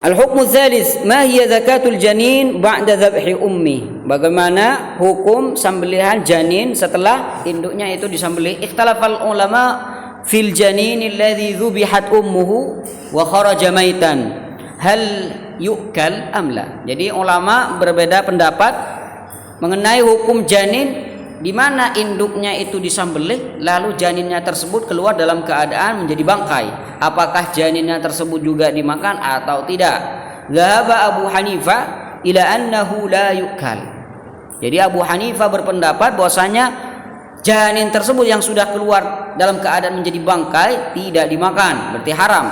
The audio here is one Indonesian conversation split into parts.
Al-hukmu tsalis, ma hiya zakatul janin ba'da dzabhi ummi? Bagaimana hukum sembelihan janin setelah induknya itu disembelih? Ikhtalafal ulama fil janin alladhi dzubihat ummuhu wa kharaja maitan. Hal yu'kal am la? Jadi ulama berbeda pendapat mengenai hukum janin di mana induknya itu disembelih lalu janinnya tersebut keluar dalam keadaan menjadi bangkai. Apakah janinnya tersebut juga dimakan atau tidak? Zahaba Abu Hanifah ila annahu la yu'kal. Jadi Abu Hanifah berpendapat bahwasanya janin tersebut yang sudah keluar dalam keadaan menjadi bangkai tidak dimakan, berarti haram.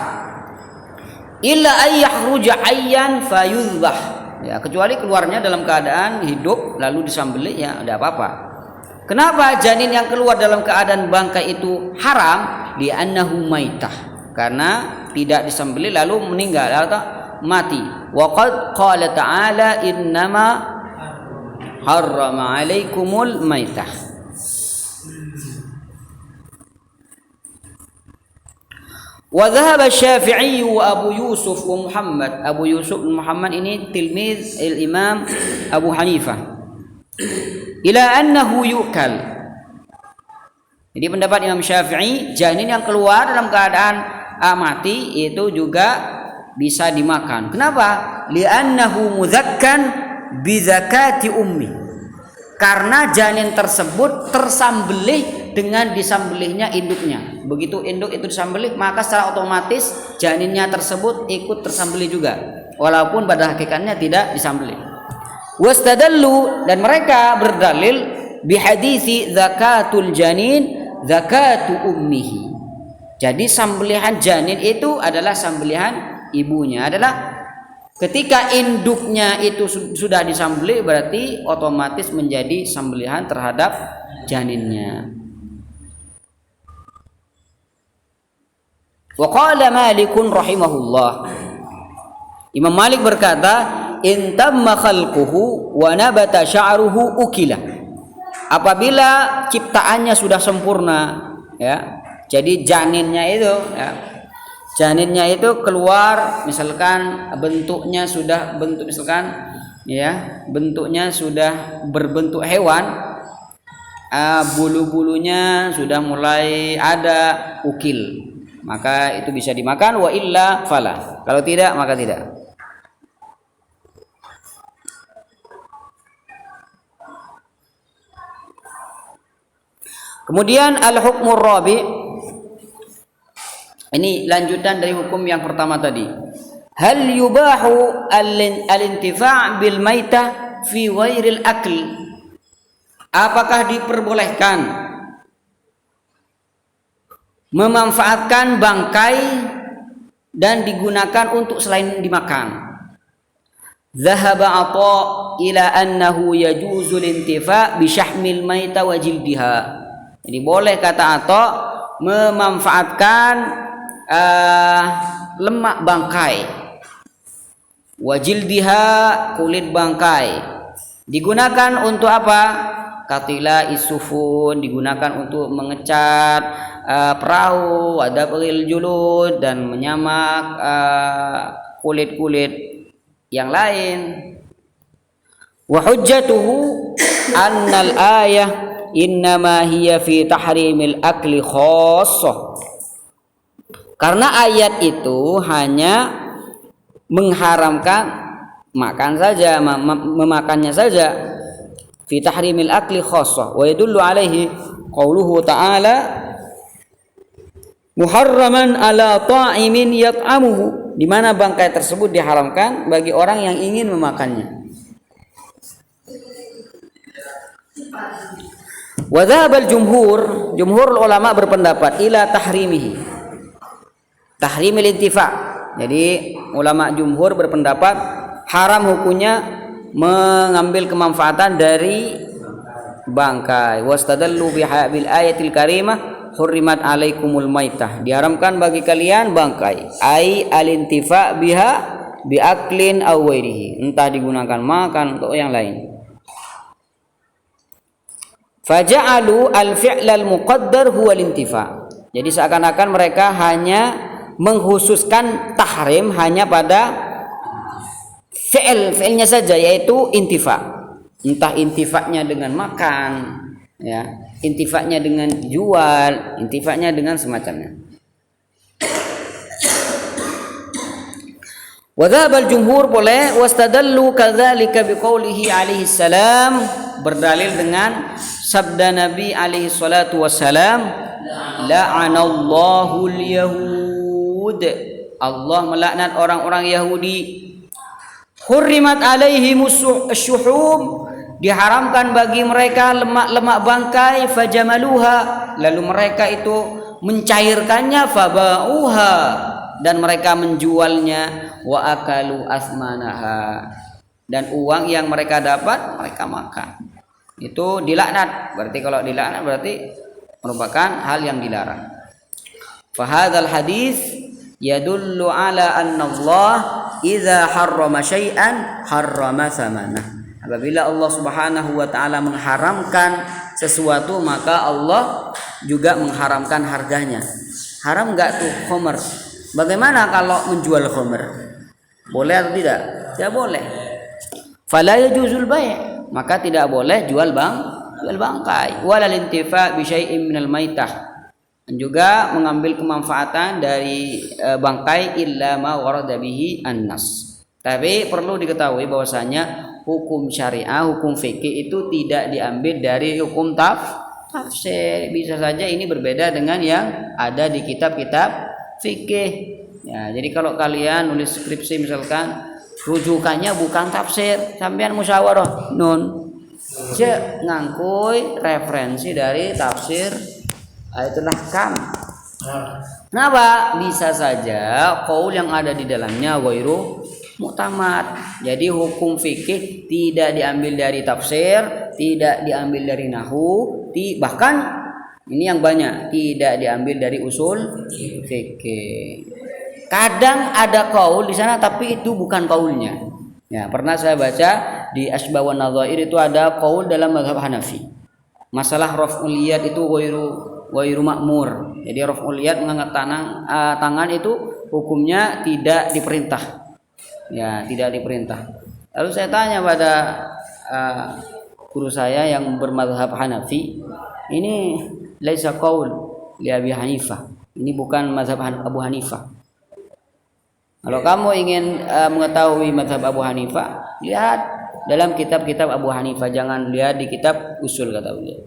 Illa ayyahruja ayyan fayuzbah. Ya, kecuali keluarnya dalam keadaan hidup lalu disembelih, ya tidak apa-apa. Kenapa janin yang keluar dalam keadaan bangkai itu haram? Li'annahu maitah, karena tidak disembelih lalu meninggal atau mati. Wa qad qala ta'ala innama harrama 'alaikumul maitah. Wa dhahaba Syafi'i wa Abu Yusuf wa Muhammad. Abu Yusuf dan Muhammad ini tilmiz al-Imam Abu Hanifah. Ila annahu yu'kal. Jadi pendapat Imam Syafi'i, janin yang keluar dalam keadaan mati itu juga bisa dimakan. Kenapa? Li'annahu muzakkan bi zakati ummi. Karena janin tersebut tersembelih dengan disembelihnya induknya. Begitu induk itu disembelih, maka secara otomatis janinnya tersebut ikut tersembelih juga, walaupun pada hakikatnya tidak disembelih. Wastadallu, dan mereka berdalil bihadisi zakatul janin zakatu ummihi. Jadi sembelihan janin itu adalah sembelihan ibunya, adalah ketika induknya itu sudah disembelih berarti otomatis menjadi sembelihan terhadap janinnya. Wa qala Malikun rahimahullah. Imam Malik berkata, in tamma khalquhu wa nabata sya'ruhu ukila. Apabila ciptaannya sudah sempurna, ya, jadi janinnya itu, ya, janinnya itu keluar, misalkan bentuknya sudah bentuknya sudah berbentuk hewan, bulu-bulunya sudah mulai ada, ukil, maka itu bisa dimakan. Wa illa fala, kalau tidak maka tidak. Kemudian al-hukmur rabi', ini lanjutan dari hukum yang pertama tadi. Hal yubahu al-intifa' bil maitah fi ghairil akl? Apakah diperbolehkan memanfaatkan bangkai dan digunakan untuk selain dimakan? Zahaba Atha ila annahu yajuzul intifa' bi syahmil maita wa jildiha. Jadi boleh, kata Atha, memanfaatkan lemak bangkai, wa jildiha, kulit bangkai, digunakan untuk apa? Katila isufun, digunakan untuk mengecat perahu, ada peril julud, dan menyamak kulit-kulit yang lain. Wa hujjatuhu annal ayah innama hiya fi tahrimil akli khassah. Karena ayat itu hanya mengharamkan makan saja, memakannya saja. Fi tahrimil akli khassah. Wa yadullu alaihi qauluhu ta'ala muharraman ala ta'imin yat'amuhu, di mana bangkai tersebut diharamkan bagi orang yang ingin memakannya. Wa dzhabal jumhur ulama berpendapat ila tahrimihi, tahrimil intifa'. Jadi ulama jumhur berpendapat haram hukumnya mengambil kemanfaatan dari bangkai. Wastadallu bil ayatil karimah hurrimat alaikumul maitah, diharamkan bagi kalian bangkai, ai al-intifa' biha bi aklin aw ghairihi, entah digunakan makan atau yang lain. Faja'alu al-fi'l al-muqaddar huwa al-intifa'. Jadi seakan-akan mereka hanya menghususkan tahrim hanya pada fi'ilnya saja, yaitu intifa. Entah intifaknya dengan makan, ya, intifaknya dengan jual, intifaknya dengan semacamnya. Wa dzhabal jumhur boleh, wastadallu kadzalika biqaulihi alaihi salam, berdalil dengan sabda Nabi alaihi salatu wassalam, la'anallahu al-yahud, Allah melaknat orang-orang Yahudi. Hurrimat alaihimus syuhum, diharamkan bagi mereka lemak-lemak bangkai, fajamaluha, lalu mereka itu mencairkannya, fabauha, dan mereka menjualnya, wa akalu asmanaha, dan uang yang mereka dapat mereka makan. Itu dilaknat. Berarti kalau dilaknat berarti merupakan hal yang dilarang. Fahadzal hadis yadullu ala anna Allah idza harrama syai'an harrama tsamanah. Apabila Allah Subhanahu wa taala mengharamkan sesuatu, maka Allah juga mengharamkan harganya. Haram enggak tuh khamr? Bagaimana kalau menjual khamr? Boleh atau tidak? Tidak boleh. Fala yajuzul bai', maka tidak boleh jual bangkai. Walal intifa' bi syai'in minal maitah, dan juga mengambil kemanfaatan dari bangkai illa ma warada bihi an-nas. Tapi perlu diketahui bahwasanya hukum syariah, hukum fikih itu tidak diambil dari hukum tafsir. Bisa saja ini berbeda dengan yang ada di kitab-kitab fikih. Ya, jadi kalau kalian nulis skripsi misalkan rujukannya bukan tafsir, sampean musyawarah nun. Ngangkui referensi dari tafsir Ayatul Ahkam. Kenapa? Bisa saja qaul yang ada di dalamnya ghairu mu'tamad. Jadi hukum fikih tidak diambil dari tafsir, tidak diambil dari nahwu, bahkan ini yang banyak tidak diambil dari usul fikih. Kadang ada qaul di sana tapi itu bukan qaulnya. Ya, pernah saya baca di Asbah wan Nadhair itu ada qaul dalam mazhab Hanafi. Masalah raf'ul yad itu ghairu ma'mur. Jadi raf'ul yad, mengangkat tangan itu hukumnya tidak diperintah. Ya, tidak diperintah. Lalu saya tanya pada guru saya yang bermadzhab Hanafi, ini laisa qaul li Abi Hanifah. Ini bukan mazhab Abu Hanifah. Kalau kamu ingin mengetahui mazhab Abu Hanifah, lihat dalam kitab-kitab Abu Hanifah, jangan lihat di kitab usul, kata beliau.